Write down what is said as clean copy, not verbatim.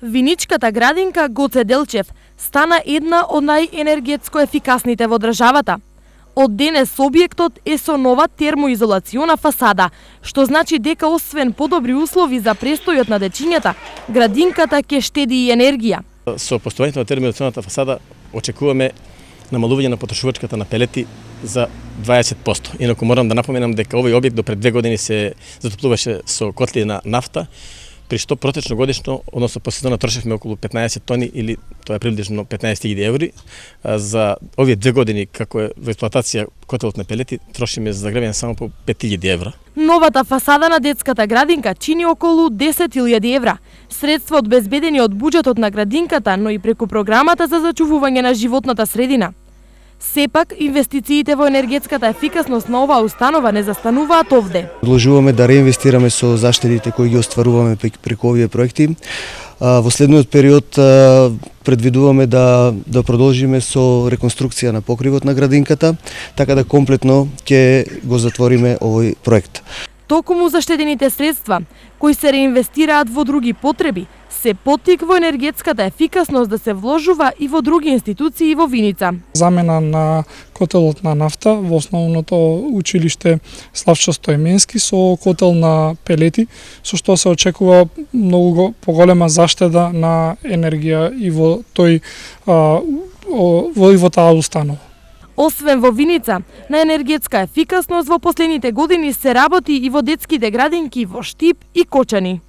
Виничката градинка Гоце Делчев стана една од најенергетско ефикасните во државата. Од денес објектот е со нова термоизолациона фасада, што значи дека освен подобри услови за престојот на дечињата, градинката ќе штеди и енергија. Со постојањето на термоизолационата фасада очекуваме намалување на потрошувачката на пелети за 20%. Инаку морам да напоменам дека овој објект до пред 2 години се затоплуваше со котли на нафта, при што протечно годишно, односно по сезона трошевме околу 15 тони или тоа е приближно 15.000 еври. За овие 2 години како е во експлоатација котелот на пелети трошиме за загревање само по 5.000 евра. Новата фасада на детската градинка чини околу 10.000 евра. Средства одбезбедени од буџетот на градинката, но и преку програмата за зачувување на животната средина. Сепак, инвестициите во енергетската ефикасност на оваа установа не застануваат овде. Продолжуваме да реинвестираме со заштедите кои ги остваруваме преку овие проекти. Во следниот период предвидуваме да продолжиме со реконструкција на покривот на градинката, така да комплетно ќе го затвориме овој проект. Токму заштедените средства, кои се реинвестираат во други потреби, се поттик во енергетската ефикасност да се вложува и во други институции во Виница. Замена на котелот на нафта во основното училиште Славчо Стојменски со котел на пелети, со што се очекува многу поголема заштеда на енергија и во таа установа. Освен во Виница, на енергетска ефикасност во последните години се работи и во детските градинки во Штип и Кочани.